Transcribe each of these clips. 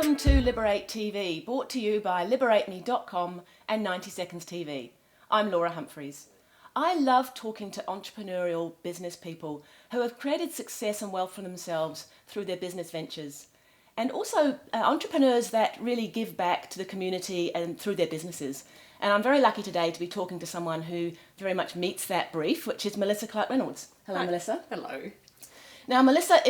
Welcome to Liberate TV, brought to you by LiberateMe.com and 90 Seconds TV. I'm Laura Humphreys. I love talking to entrepreneurial business people who have created success and wealth for themselves through their business ventures, and also entrepreneurs that really give back to the community and through their businesses. And I'm very lucky today to be talking to someone who very much meets that brief, which is Melissa Clark-Reynolds. Hello, Hi. Melissa. Hello. Now, Melissa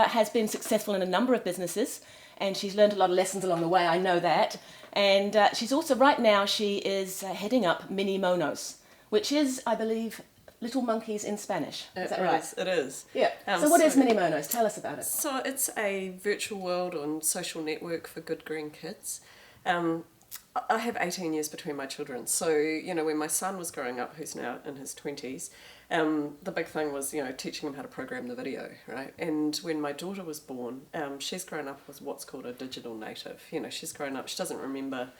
has been successful in a number of businesses, and she's learned a lot of lessons along the way, I know that. And she's also, right now, she is heading up Mini Monos, which is, I believe, little monkeys in Spanish. Is that right? It is. Yeah. So what is Mini Monos? Tell us about it. So it's a virtual world and social network for good green kids. I have 18 years between my children. So, when my son was growing up, who's now in his 20s, the big thing was, teaching him how to program the video, right? And when my daughter was born, she's grown up as what's called a digital native. She's grown up, she doesn't remember,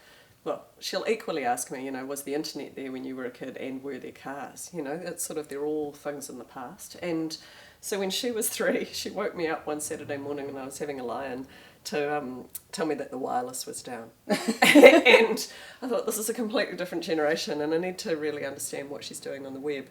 well, she'll equally ask me, was the internet there when you were a kid and were there cars? It's sort of, they're all things in the past. And so when she was 3, she woke me up one Saturday morning and I was having a lie-in to tell me that the wireless was down. And I thought, this is a completely different generation and I need to really understand what she's doing on the web.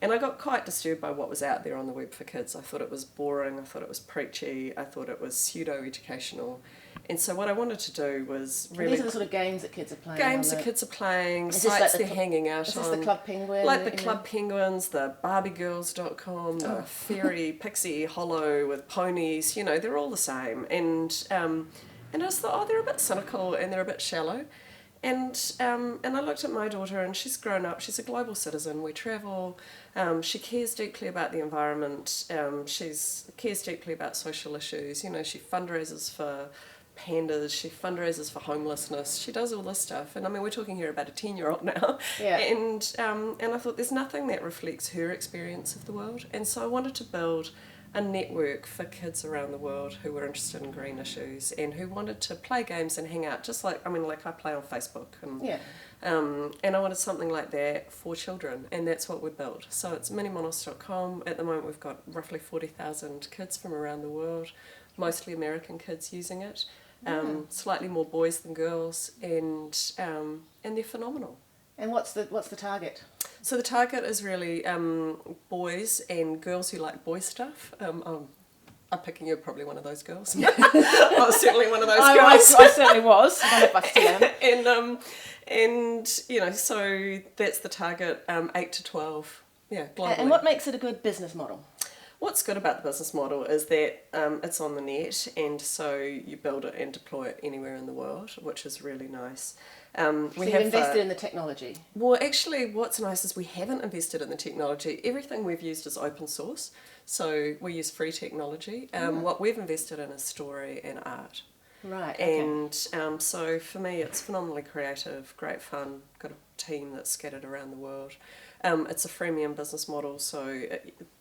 And I got quite disturbed by what was out there on the web for kids. I thought it was boring, I thought it was preachy, I thought it was pseudo-educational. And so what I wanted to do was really... These are the sort of games that kids are playing. Games that kids are playing, sites they're hanging out on. Is this the Club Penguin? Like the Club Penguins, the BarbieGirls.com, the Fairy Pixie Hollow with ponies, they're all the same. And I just thought, they're a bit cynical and they're a bit shallow. And I looked at my daughter and she's grown up, she's a global citizen, we travel, she cares deeply about the environment, she cares deeply about social issues, she fundraises for pandas, she fundraises for homelessness, she does all this stuff, and we're talking here about a 10-year-old now, yeah. And I thought there's nothing that reflects her experience of the world, and so I wanted to build a network for kids around the world who were interested in green issues and who wanted to play games and hang out, just like I play on Facebook, and yeah. And I wanted something like that for children, and that's what we built. So it's minimonos.com. At the moment we've got roughly 40,000 kids from around the world, mostly American kids using it, slightly more boys than girls, and they're phenomenal. And what's the target? So the target is really boys and girls who like boy stuff. I'm picking you're probably one of those girls. I was certainly one of those girls. I certainly was. I don't know if I still am. And so that's the target, 8 to 12, globally. And what makes it a good business model? What's good about the business model is that it's on the net, and so you build it and deploy it anywhere in the world, which is really nice. So you've invested in the technology? Well, actually, what's nice is we haven't invested in the technology. Everything we've used is open source, so we use free technology. What we've invested in is story and art. Right, okay. And so for me, it's phenomenally creative, great fun, got a team that's scattered around the world. It's a freemium business model, so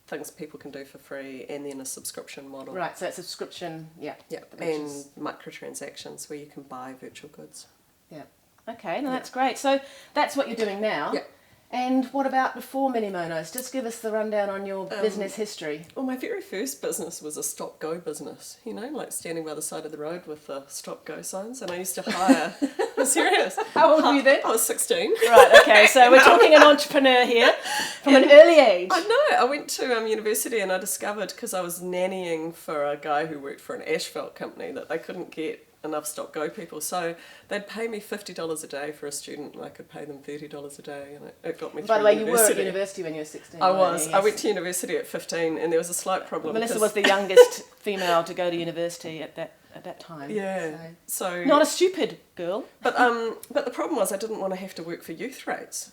things people can do for free, and then a subscription model. Right, so it's a subscription, yeah. Yeah, and microtransactions where you can buy virtual goods. Yeah. Okay, no, that's great. So that's what you're doing now. Yeah. And what about before Mini Monos? Just give us the rundown on your business history. Well, my very first business was a stop-go business, like standing by the side of the road with the stop-go signs, and I used to hire... I'm serious. How old were you then? I was 16. Right, okay, so we're talking an entrepreneur here from an early age. I know. I went to university and I discovered, because I was nannying for a guy who worked for an asphalt company, that they couldn't get enough stop-go people, so they'd pay me $50 a day for a student, and I could pay them $30 a day, and it got me through. By the way, you were at university when you were 16. I was. Yes. I went to university at 15, and there was a slight problem. Melissa was the youngest female to go to university at that time. Yeah. So not a stupid girl. But the problem was I didn't want to have to work for youth rates.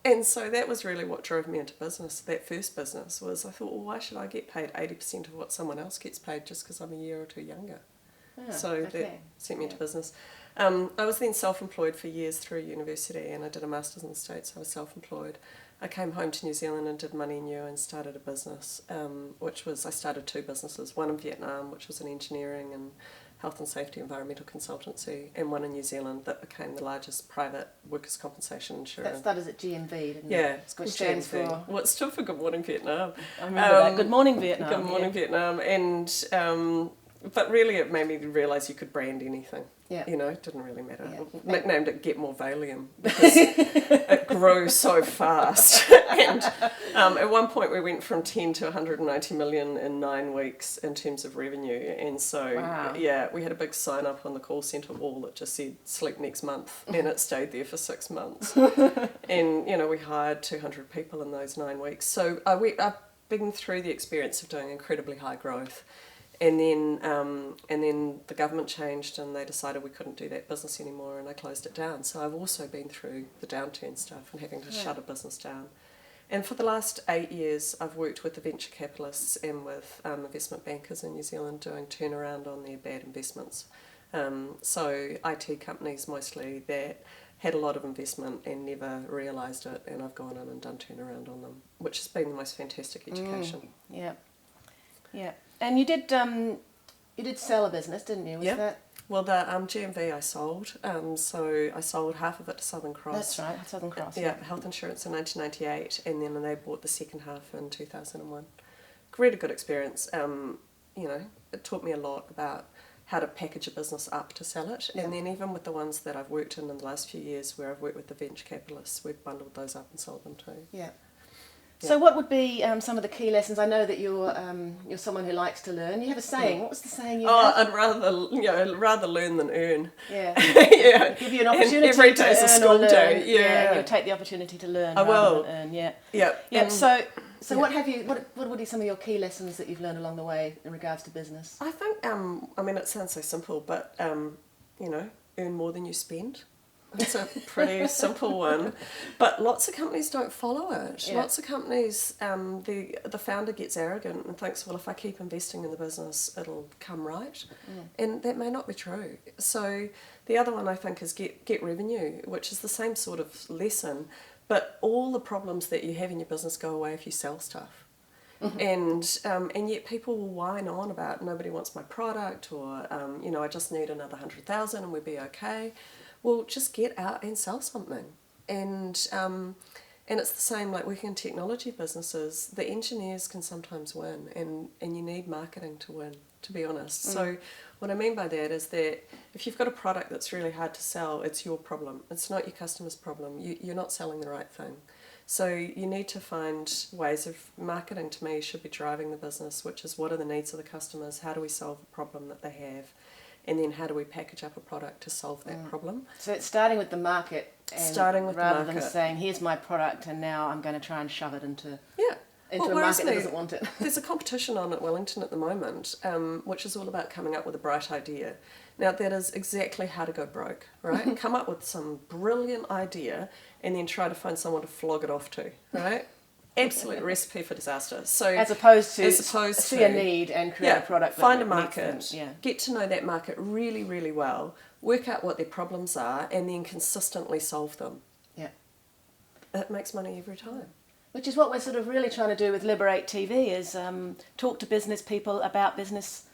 And so that was really what drove me into business. That first business was, I thought, well, why should I get paid 80% of what someone else gets paid just because I'm a year or two younger? That sent me into business. I was then self-employed for years through university, and I did a master's in the States. I was self-employed. I came home to New Zealand and did Money New and started a business, I started 2 businesses, one in Vietnam, which was an engineering and health and safety environmental consultancy, and one in New Zealand that became the largest private workers' compensation insurer. That started at GMV, didn't it? Yeah, which stands for... Well, it stood for Good Morning Vietnam. I remember that. Good Morning Vietnam. Good Morning Vietnam. And But really it made me realise you could brand anything. Yeah. You know, it didn't really matter. Yeah. Nicknamed it Get More Valium because it grew so fast. And at one point we went from 10 to 190 million in 9 weeks in terms of revenue. And so, wow. yeah, we had a big sign up on the call centre wall that just said sleep next month, and it stayed there for 6 months. And, you know, we hired 200 people in those 9 weeks. So I've been through the experience of doing incredibly high growth. And then the government changed and they decided we couldn't do that business anymore and they closed it down. So I've also been through the downturn stuff and having to shut a business down. And for the last 8 years, I've worked with the venture capitalists and with investment bankers in New Zealand doing turnaround on their bad investments. So IT companies mostly that had a lot of investment and never realised it, and I've gone in and done turnaround on them, which has been the most fantastic education. Yeah. And you did sell a business, didn't you? Was that? Well, the GMV I sold, so I sold half of it to Southern Cross. That's right, Southern Cross. Yeah, health insurance in 1998, and then they bought the second half in 2001. Really good experience. You know, it taught me a lot about how to package a business up to sell it, and then even with the ones that I've worked in the last few years, where I've worked with the venture capitalists, we've bundled those up and sold them too. Yeah. So what would be some of the key lessons? I know that you're someone who likes to learn. You have a saying. What was the saying you had? I'd rather learn than earn. Yeah. Yeah. Give you an opportunity every to day's a earn school or learn. day. Yeah. You'll take the opportunity to learn I rather will. than earn. Yeah. Yeah. Yeah. So what would be some of your key lessons that you've learned along the way in regards to business? I think I mean it sounds so simple, but you know, earn more than you spend. It's a pretty simple one, but lots of companies don't follow it. Yeah. Lots of companies, the founder gets arrogant and thinks, well, if I keep investing in the business, it'll come right, and that may not be true. So the other one I think is get revenue, which is the same sort of lesson, but all the problems that you have in your business go away if you sell stuff. And yet people will whine on about nobody wants my product, or you know, I just need another 100,000 and we'll be okay. Well, just get out and sell something. And it's the same like working in technology businesses. The engineers can sometimes win, and you need marketing to win, to be honest. So what I mean by that is that if you've got a product that's really hard to sell, it's your problem. It's not your customer's problem. You're not selling the right thing. So you need to find ways of marketing. To me, should be driving the business, which is what are the needs of the customers, how do we solve the problem that they have, and then how do we package up a product to solve that problem. So it's starting with the market, and rather than market. saying, here's my product and now I'm going to try and shove it into a Well, market that doesn't want it. There's a competition on at Wellington at the moment, which is all about coming up with a bright idea. Now, that is exactly how to go broke, right? Come up with some brilliant idea and then try to find someone to flog it off to, right? Absolute recipe for disaster. So As opposed to see a need and create a product. Find that a market, get to know that market really, really well, work out what their problems are, and then consistently solve them. Yeah. It makes money every time. Which is what we're sort of really trying to do with Liberate TV, is talk to business people about business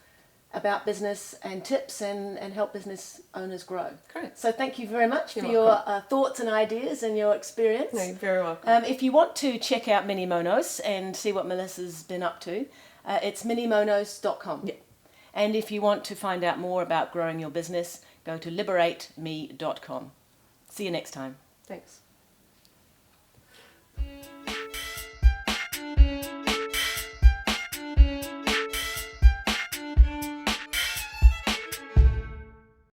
and tips and help business owners grow. Great. So thank you very much for your thoughts and ideas and your experience. No, you're very welcome. If you want to check out Mini Monos and see what Melissa's been up to, it's minimonos.com. Yeah. And if you want to find out more about growing your business, go to liberateme.com. See you next time. Thanks.